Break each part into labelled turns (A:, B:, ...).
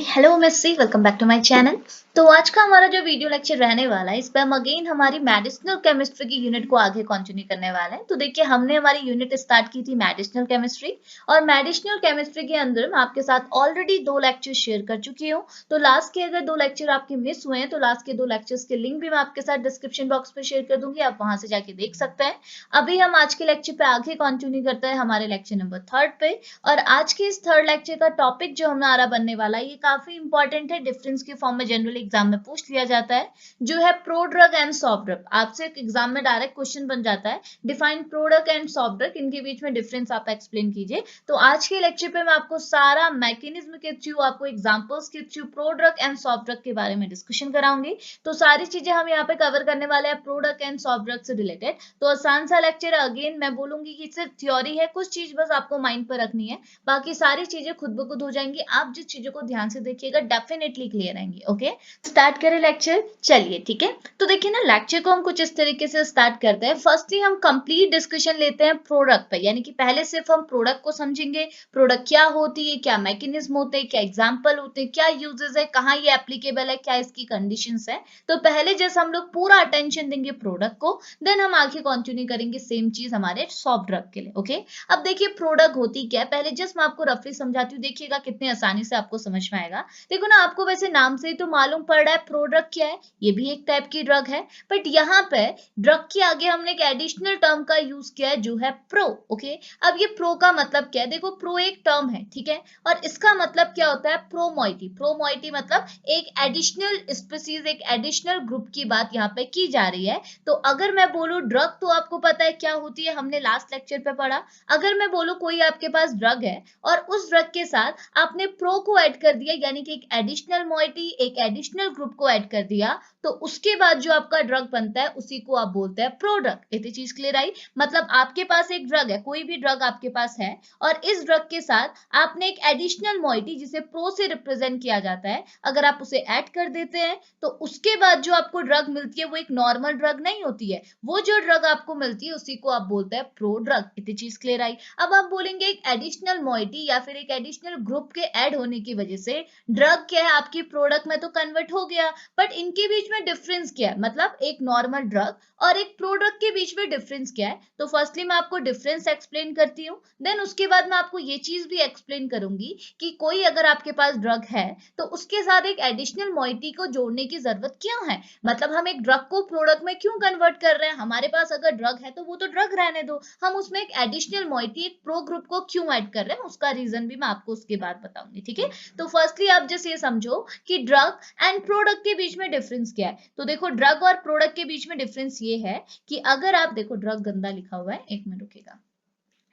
A: Hello Missy, welcome back to my channel. तो आज का हमारा जो वीडियो लेक्चर रहने वाला है, इस पे हम अगेन हमारी मेडिसिनल केमिस्ट्री की यूनिट को आगे कंटिन्यू करने वाले हैं। तो देखिए, हमने हमारी यूनिट स्टार्ट की थी मेडिसिनल केमिस्ट्री, और मेडिसिनल केमिस्ट्री के अंदर मैं आपके साथ ऑलरेडी 2 लेक्चर शेयर कर चुकी हूँ। तो लास्ट के अगर 2 लेक्चर आपके मिस हुए हैं तो लास्ट के 2 लेक्चर्स के लिंक भी मैं आपके साथ डिस्क्रिप्शन बॉक्स पे शेयर कर दूंगी, आप वहां से जाके देख सकते हैं। अभी हम आज के लेक्चर पे आगे कंटिन्यू करते हैं हमारे लेक्चर नंबर 3 पे। और आज के इस 3rd लेक्चर का टॉपिक जो हमारा बनने वाला है, ये काफी इंपॉर्टेंट है, डिफरेंस के फॉर्म में जनरली एग्जाम में पूछ लिया जाता है, जो है pro drug and soft drug. आपसे एक एग्जाम में डायरेक्ट क्वेश्चन बन जाता है, define pro drug and soft drug, इनके बीच में डिफरेंस आप एक्सप्लेन कीजिए। तो आज के लेक्चर पे मैं आपको सारा मैकेनिज्म के थ्रू, आपको एग्जांपल्स के through pro drug and soft drug के बारे में डिस्कशन कराऊंगी। तो सारी चीजें हम यहाँ पे कवर करने वाले हैं pro drug and soft drug से रिलेटेड। तो आसान सा लेक्चर, अगेन मैं बोलूंगी कि सिर्फ थ्योरी है, कुछ चीज बस आपको माइंड पर रखनी है, बाकी सारी चीजें खुद ब खुद हो जाएंगी। आप जिस चीजों को ध्यान से देखिएगा डेफिनेटली क्लियर आएंगी। ओके, स्टार्ट करें लेक्चर, चलिए ठीक है। तो देखिए ना, लेक्चर को हम कुछ इस तरीके से स्टार्ट करते हैं। फर्स्टली हम कंप्लीट डिस्कशन लेते हैं प्रोडक्ट पे, यानी कि पहले सिर्फ हम प्रोडक्ट को समझेंगे, प्रोडक्ट क्या होती है, क्या मैकेनिज्म होते हैं, क्या एग्जाम्पल होते हैं, क्या यूजेस है, कहाँ ये एप्लीकेबल है, क्या इसकी कंडीशंस है। तो पहले जैसे हम लोग पूरा अटेंशन देंगे प्रोडक्ट को, देन हम आगे कंटिन्यू करेंगे सेम चीज हमारे सॉफ्ट ड्रग के लिए। ओके, अब देखिए प्रोडक्ट होती क्या है, पहले जस्ट मैं आपको रफली समझाती हूँ, देखिएगा कितने आसानी से आपको समझ में आएगा। देखो ना, आपको वैसे नाम से ही तो मालूम पड़ रहा है प्रोडक्ट क्या है, ये भी एक टाइप की ड्रग है। बट यहाँ पे ड्रग के आगे हमने एक एडिशनल टर्म का यूज किया है, जो है प्रो। ओके, अब ये प्रो का मतलब क्या है, देखो प्रो एक टर्म है, ठीक है, और इसका मतलब क्या होता है, प्रोमोइटी। प्रोमोइटी मतलब एक एडिशनल स्पीसीज, एक एडिशनल ग्रुप की बात यहाँ पे की जा रही है। तो अगर मैं बोलूं ड्रग, तो आपको पता है क्या होती है, हमने लास्ट लेक्चर पे पढ़ा। अगर मैं बोलूं कोई आपके पास ड्रग है और उस ड्रग के साथ आपने प्रो को ऐड कर दिया, यानी कि एक एडिशनल मॉइटी, एक एडिशनल ग्रुप को ऐड कर दिया, तो उसके बाद जो आपका ड्रग बनता है उसी को आप बोलते हैं प्रो ड्रग। इतनी चीज क्लियर आई? मतलब आपके पास एक ड्रग है, कोई भी ड्रग आपके पास है, और इस ड्रग के साथ आपने एक एडिशनल मॉइटी, जिसे प्रो से रिप्रेजेंट किया जाता है, अगर आप उसे ऐड कर देते हैं, तो उसके बाद जो आपको ड्रग मिलती है वो एक नॉर्मल ड्रग नहीं होती है, वो जो ड्रग आपको मिलती है उसी को आप बोलते हैं प्रो ड्रग। इतनी चीज क्लियर आई? अब आप बोलेंगे एक एडिशनल मॉइटी या फिर एक एडिशनल ग्रुप के ऐड होने की वजह से ड्रग क्या है आपकी प्रोडक्ट में तो कन्वर्ट हो गया, बट इनके बीच में डिफरेंस क्या है, मतलब एक नॉर्मल ड्रग और एक प्रोडक्ट के बीच में डिफरेंस क्या है। तो फर्स्टली मैं आपको डिफरेंस एक्सप्लेन करती हूँ, देन उसके बाद मैं आपको ये चीज भी एक्सप्लेन करूंगी कि कोई अगर आपके पास ड्रग है तो उसके साथ एक एडिशनल मॉइटी को जोड़ने की जरूरत क्यों है, मतलब हम एक ड्रग को प्रोडक्ट में क्यों कन्वर्ट कर रहे हैं। हमारे पास अगर ड्रग है तो वो तो ड्रग रहने दो, हम उसमें एक एडिशनल मॉइटी, एक प्रो ग्रुप को क्यों ऐड कर रहे हैं, उसका रीजन भी मैं आपको उसके बाद बताऊंगी। ठीक है, तो फर्स्टली आप जैसे ये समझो कि ड्रग एंड प्रोडक्ट के बीच में डिफरेंस क्या है। तो देखो, ड्रग और प्रोडक्ट के बीच में डिफरेंस ये है कि अगर आप देखो, ड्रग गंदा लिखा हुआ है, एक मिनट रुकेगा।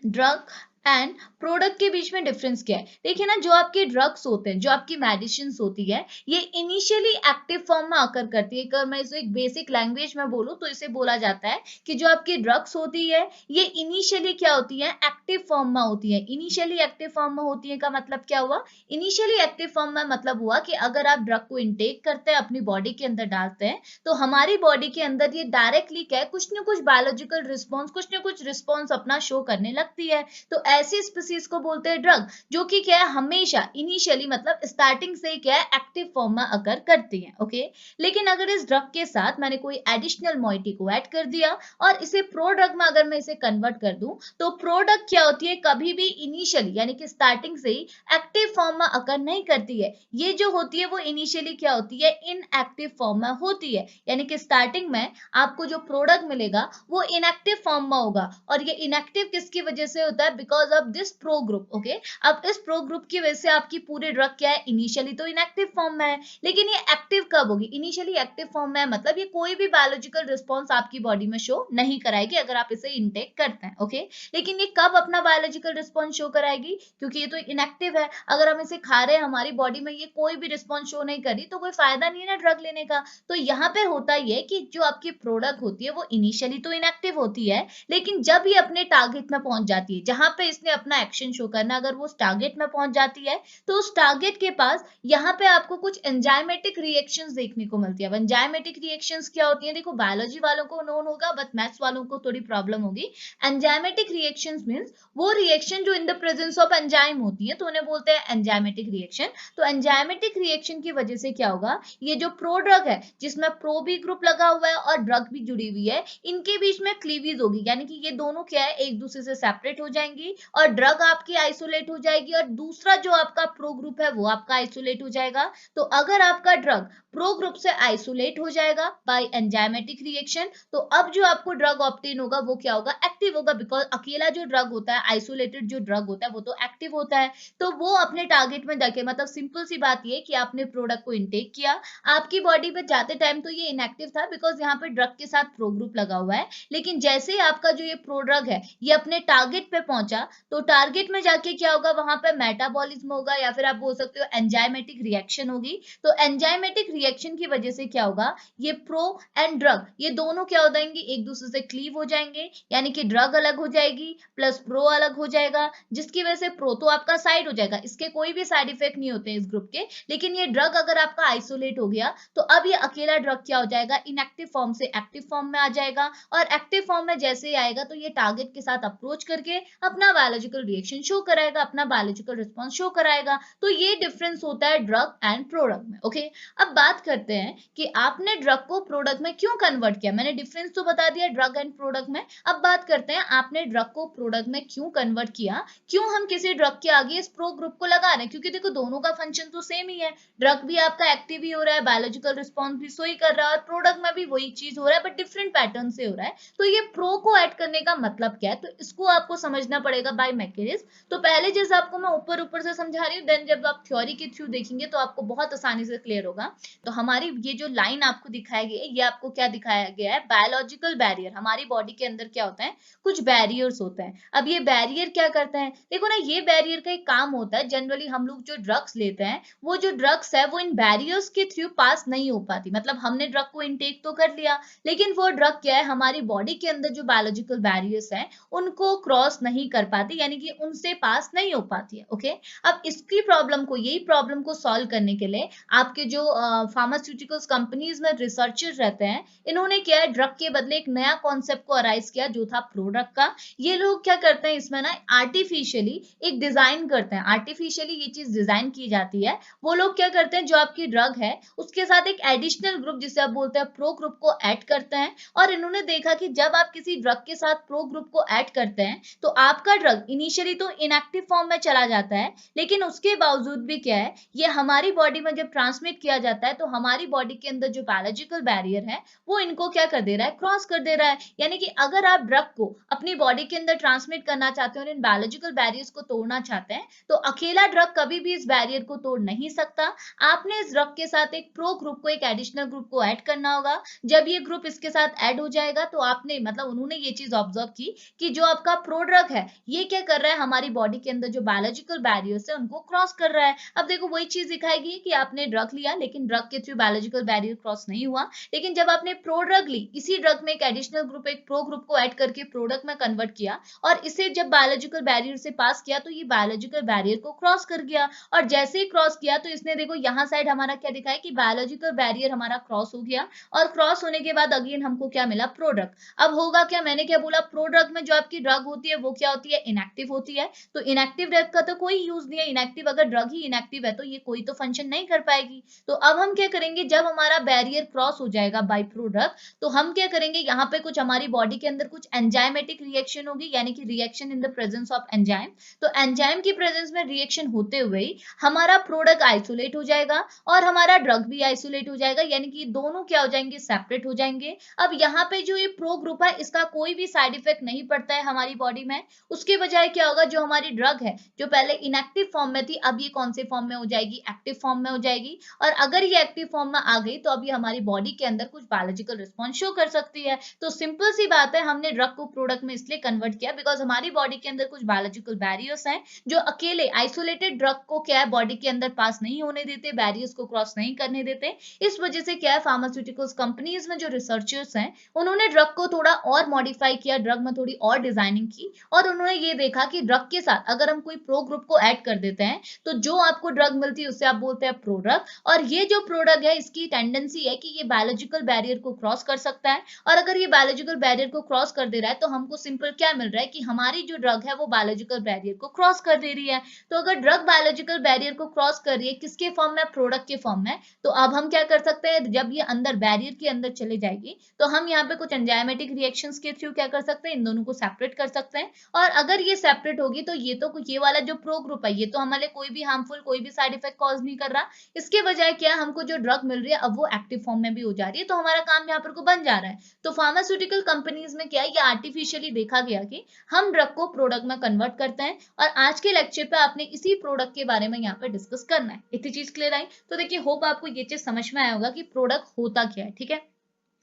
A: ड्रग एंड प्रोडक्ट के बीच में डिफरेंस क्या है, देखिए ना, जो आपके ड्रग्स होते हैं, जो आपकी मेडिसिन होती है, ये इनिशियली एक्टिव फॉर्म में आकर करती है। अगर मैं इसे एक बेसिक लैंग्वेज में बोलूं तो इसे बोला जाता है कि जो आपकी ड्रग्स होती है ये इनिशियली क्या होती है, एक्टिव फॉर्म में होती है। इनिशियली एक्टिव फॉर्म में होती है का मतलब क्या हुआ, इनिशियली एक्टिव फॉर्म में मतलब हुआ कि अगर आप ड्रग को इनटेक करते हैं, अपनी बॉडी के अंदर डालते हैं, तो हमारी बॉडी के अंदर ये डायरेक्टली क्या है, कुछ ना कुछ बायोलॉजिकल रिस्पॉन्स, कुछ ना कुछ रिस्पॉन्स अपना शो करने लगती है। तो ऐसी स्पीसीज को बोलते हैं ड्रग, जो कि क्या है, हमेशा इनिशियली मतलब स्टार्टिंग से ही क्या है, एक्टिव फॉर्म में अकर करती है। ओके, लेकिन अगर इस ड्रग के साथ मैंने कोई एडिशनल मॉइटी को ऐड कर दिया और इसे प्रो ड्रग में अगर मैं इसे कन्वर्ट कर दूं, तो प्रोडक्ट क्या होती है, कभी भी इनिशियली यानी कि स्टार्टिंग से ही एक्टिव फॉर्म में अकर नहीं करती है। ये जो होती है वो इनिशियली क्या होती है, इनएक्टिव फॉर्म में होती है, यानी कि स्टार्टिंग में आपको जो प्रोडक्ट मिलेगा वो इनएक्टिव फॉर्म में होगा। और ये इनएक्टिव किसकी वजह से होता है, because of this pro group. Okay, अब इस प्रो ग्रुप की वजह से आपकी पूरी ड्रग क्या है, इनिशियली तो इनएक्टिव फॉर्म में है, लेकिन ये एक्टिव कब होगी, इनिशियली एक्टिव फॉर्म में है, मतलब ये कोई भी बायोलॉजिकल रिस्पॉन्स आपकी बॉडी में शो नहीं कराएगी अगर आप इसे इनटेक करते हैं। ओके, लेकिन ये कब अपना बायोलॉजिकल रिस्पॉन्स शो कराएगी, क्योंकि ये तो इनएक्टिव है। अगर हम इसे खा रहे हैं, हमारी बॉडी में ये कोई भी रिस्पॉन्स शो नहीं करी, तो कोई फायदा नहीं है ना ड्रग लेने का। तो यहाँ पे होता ये कि जो आपकी प्रोडक्ट होती है वो इनिशियली तो इनएक्टिव होती है, लेकिन जब ये अपने टारगेट में पहुंच जाती है, जहां पे पे इसने अपना एक्शन शो करना। अगर वो उस टारगेट में पहुंच जाती है तो उस टारगेट के पास यहाँ पे आपको कुछ एंजाइमेटिक रिएक्शंस देखने को मिलती है। अब एंजाइमेटिक रिएक्शंस क्या होती है, देखो बायोलॉजी वालों को नोन होगा बट मैथ्स वालों को थोड़ी प्रॉब्लम होगी। एंजाइमेटिक रिएक्शंस मींस वो रिएक्शन जो in the presence of enzyme होती है, तो उन्हें बोलते हैं एंजाइमेटिक रिएक्शन। तो एंजाइमेटिक रिएक्शन की वजह से क्या होगा, ये जो प्रो ड्रग है जिसमें प्रो भी ग्रुप लगा हुआ है और ड्रग भी जुड़ी हुई है, इनके बीच में क्लीवेज होगी, यानी कि ये दोनों क्या है, एक दूसरे से सेपरेट हो जाएंगी और ड्रग आपकी आइसोलेट हो जाएगी और दूसरा जो आपका प्रो ग्रुप है वो आपका आइसोलेट हो जाएगा। तो अगर आपका ड्रग प्रो ग्रुप से आइसोलेट हो जाएगा बाय एंजाइमेटिक रिएक्शन, तो अब जो आपको ड्रग ऑब्टेन होगा वो क्या होगा, एक्टिव होगा। बिकॉज अकेला जो ड्रग होता है, आइसोलेटेड जो ड्रग होता है वो तो एक्टिव होता है, तो वो अपने टारगेट में जाके, मतलब सिंपल सी बात ये कि आपने प्रोडक्ट को इनटेक किया, आपकी बॉडी पे जाते टाइम तो ये इनएक्टिव था बिकॉज यहाँ पे ड्रग के साथ प्रो ग्रुप लगा हुआ है, लेकिन जैसे ही आपका जो ये प्रो ड्रग है ये अपने टारगेट पे पहुंचा, तो टारगेट में जाके क्या होगा, वहां पे मेटाबॉलिज्म होगा या फिर आप बोल सकते हो एंजाइमेटिक रिएक्शन होगी। तो एंजाइमेटिक रिएक्शन की वजह से क्या होगा, ये प्रो एंड ड्रग ये दोनों क्या हो जाएंगे, एक दूसरे से क्लीव हो जाएंगे, यानी कि ड्रग अलग हो जाएगी प्लस प्रो अलग हो जाएगा, जिसकी वजह से प्रो तो आपका साइड हो जाएगा, इसके कोई भी साइड इफेक्ट नहीं होते इस ग्रुप के। लेकिन ये ड्रग अगर आपका आइसोलेट हो गया तो अब ये अकेला ड्रग क्या हो जाएगा, इनएक्टिव फॉर्म से एक्टिव फॉर्म में आ जाएगा, और एक्टिव फॉर्म में जैसे ही आएगा तो ये टारगेट के साथ अप्रोच करके अपना बायोलॉजिकल रिएक्शन शो कराएगा, अपना बायोलॉजिकल रिस्पॉन्स शो कराएगा। तो ये डिफरेंस होता है ड्रग एंड प्रोडक्ट में। ओके, अब बात करते हैं कि आपने ड्रग को प्रोडक्ट में क्यों कन्वर्ट किया। मैंने डिफरेंस तो बता दिया ड्रग एंड प्रोडक्ट में, अब बात करते हैं आपने ड्रग को प्रोडक्ट में क्यों कन्वर्ट किया, क्यों हम किसी ड्रग के आगे इस प्रो ग्रुप को लगा रहे हैं। क्योंकि देखो दोनों का फंक्शन तो सेम ही है, ड्रग भी आपका एक्टिव ही हो रहा है, बायोलॉजिकल रिस्पॉन्स भी सो ही कर रहा है, और प्रोडक्ट में भी वही चीज हो रहा है बट डिफरेंट पैटर्न से हो रहा है। तो ये प्रो को ऐड करने का मतलब क्या है, तो इसको आपको समझना पड़ेगा बाय मैकेनिज्म। तो पहले जैसे आपको मैं ऊपर ऊपर से समझा रही हूँ, देन जब आप थ्योरी के थ्रू देखेंगे तो आपको बहुत आसानी से क्लियर होगा। तो हमारी ये जो लाइन आपको दिखाई गई है, ये आपको क्या दिखाया गया है, बायोलॉजिकल बैरियर। हमारी बॉडी के अंदर क्या होता है, कुछ बैरियर्स होते हैं। अब ये बैरियर क्या करते हैं, देखो ना, ये बैरियर का एक काम होता है, जनरली हम लोग जो ड्रग्स लेते हैं, वो जो ड्रग्स है वो इन बैरियर्स के थ्रू पास नहीं हो पाती। मतलब हमने ड्रग को इनटेक तो कर लिया, लेकिन वो ड्रग क्या है, हमारी बॉडी के अंदर जो बायोलॉजिकल बैरियर्स हैं उनको क्रॉस नहीं कर पाती, यानी कि उनसे पास नहीं हो पाती है। ओके, अब इसकी प्रॉब्लम को, यही प्रॉब्लम को सॉल्व करने के लिए आपके जो फार्मास्यूटिकल्स कंपनीज में रिसर्चर्स रहते हैं, इन्होंने क्या है, ड्रग के बदले एक नया कॉन्सेप्ट को अराइज किया जो था प्रोडक्ट का। ये लोग क्या करते हैं, इसमें ना आर्टिफिशियली एक डिजाइन करते हैं, आर्टिफिशियली ये चीज डिजाइन की जाती है। वो लोग क्या करते हैं, जो आपकी ड्रग है उसके साथ एक एडिशनल ग्रुप जिसे आप बोलते हैं प्रो ग्रुप को ऐड करते हैं। और इन्होंने देखा कि जब आप किसी ड्रग के साथ प्रो ग्रुप को ऐड करते हैं तो आपका ड्रग इनिशियली तो इनएक्टिव फॉर्म में चला जाता है, लेकिन उसके बावजूद भी क्या है, ये हमारी बॉडी में जब ट्रांसमिट किया जाता है तो हमारी बॉडी के अंदर जो बायोलॉजिकल बैरियर है वो इनको क्या कर दे रहा है, क्रॉस कर दे रहा है। यानी कि अगर आप ड्रग को अपनी बॉडी के अंदर ट्रांसमिट करना चाहते हैं और इन बायोलॉजिकल बैरियर्स को तोड़ना चाहते हैं, तो अकेला ड्रग कभी भी इस बैरियर को तोड़ नहीं सकता। आपने इस ड्रग के साथ एक प्रो ग्रुप को, एक एडिशनल ग्रुप को ऐड करना होगा। जब ये ग्रुप इसके साथ ऐड हो जाएगा तो आपने, मतलब उन्होंने ये चीज ऑब्जर्व की कि जो आपका प्रो ड्रग है ये क्या कर रहा है, हमारी बॉडी के अंदर जो बायोलॉजिकल बैरियर्स है उनको क्रॉस कर रहा है। अब देखो वही चीज दिखाएगी कि आपने ड्रग लिया लेकिन ड्रग के थ्रू बायोलॉजिकल बैरियर क्रॉस नहीं हुआ, लेकिन जब आपने प्रो ड्रग ली, इसी ड्रग में एक एडिशनल ग्रुप, एक प्रो ग्रुप को ऐड करके प्रोडक्ट में कन्वर्ट किया और इसे जब बायोलॉजिकल बैरियर से पास किया तो ये बायोलॉजिकल बैरियर को क्रॉस कर गया। और जैसे ही क्रॉस किया तो इसने, देखो यहाँ साइड हमारा क्या दिखा है कि बायोलॉजिकल बैरियर हमारा क्रॉस हो गया, और क्रॉस होने के बाद अगेन हमको क्या मिला, प्रोडक्ट। अब होगा क्या, मैंने क्या बोला, प्रोडक्ट में जो आपकी ड्रग होती है वो क्या होती है, इनएक्टिव होती है। तो इनएक्टिव ड्रग का तो कोई यूज नहीं है, इनएक्टिव अगर ड्रग ही इनएक्टिव है तो ये कोई तो फंक्शन नहीं कर पाएगी। तो अब हम क्या करेंगे, जब हमारा बैरियर क्रॉस हो जाएगा बाय प्रोडक्ट, तो हम क्या करेंगे, यहाँ पे कुछ हमारी बॉडी के अंदर कुछ एंजाइमेटिक रिएक्शन होगी, यानी कि reaction in the presence of enzyme. तो एंजाइम की प्रेजेंस में रिएक्शन होते हुए ही हमारा प्रोडक्ट आइसोलेट हो जाएगा और हमारा ड्रग भी आइसोलेट हो जाएगा, यानी कि दोनों क्या हो जाएंगे, सेपरेट हो जाएंगे। अब यहाँ पे जो ये प्रो ग्रुप है इसका कोई भी साइड इफेक्ट नहीं पड़ता है हमारी बॉडी में। उसके बजाय क्या होगा, जो हमारी ड्रग है जो पहले इनएक्टिव फॉर्म में थी, अब ये कौन से फॉर्म में हो जाएगी, एक्टिव फॉर्म में हो जाएगी। और अगर ये एक्टिव फॉर्म में आ गई तो अभी हमारी बॉडी के अंदर कुछ बायोलॉजिकल रिस्पॉन्स शो कर सकती है। तो सिंपल सी बात है, हमने ड्रग को प्रोडक्ट में इसलिए कन्वर्ट किया बिकॉज हमारी बॉडी के अंदर कुछ बायोलॉजिकल बैरियर्स हैं जो अकेले आइसोलेटेड ड्रग को क्या है, बॉडी के अंदर पास नहीं होने देते, बैरियर्स को क्रॉस नहीं करने देते। इस वजह से क्या है, फार्मास्यूटिकल्स कंपनीज में जो रिसर्चर्स हैं उन्होंने ड्रग को थोड़ा और मॉडिफाई किया, ड्रग में थोड़ी और डिजाइनिंग की और उन्होंने ये देखा कि ड्रग के साथ अगर हम कोई प्रो ग्रुप को ऐड कर देते हैं तो जो आपको ड्रग मिलती है उससे आप बोलते हैं प्रोड्रग, और ये जो प्रोडक्ट है इसकी टेंडेंसी है कि ये बायोलॉजिकल बैरियर को क्रॉस कर सकता है, और अगर ये बायोलॉजिकल बैरियर को क्रॉस कर दे रहा है तो हमको सिंपल क्या मिल रहा है कि हमारी जो ड्रग है वो बायोलॉजिकल बैरियर को क्रॉस कर दे रही है। तो अगर ड्रग बायोलॉजिकल बैरियर को क्रॉस कर रही है किसके फॉर्म में, प्रोडक्ट के फॉर्म में, तो अब हम क्या कर सकते हैं, जब ये अंदर बैरियर के अंदर चले जाएगी तो हम यहाँ पे कुछ एंजाइमेटिक रिएक्शंस के थ्रू क्या कर सकते हैं, इन दोनों को सेपरेट कर सकते हैं। और अगर ये सेपरेट होगी तो ये वाला जो प्रो ग्रुप है ये तो हमारे कोई भी हार्मफुल कोई भी साइड इफेक्ट कॉज नहीं कर रहा, इसके बजाय क्या है, हमको जो ड्रग मिल रही है अब वो एक्टिव फॉर्म में भी हो जा रही है, तो हमारा काम यहाँ पर को बन जा रहा है। तो फार्मास्यूटिकल कंपनीज में क्या है, ये आर्टिफिशियली देखा गया कि हम ड्रग को प्रोडक्ट में कन्वर्ट करते हैं, और आज के लेक्चर पे आपने इसी प्रोडक्ट के बारे में यहाँ पे डिस्कस करना है। इतनी चीज क्लियर आई? तो देखिए होप आपको ये चीज समझ में आया होगा कि प्रोडक्ट होता क्या है। ठीक है,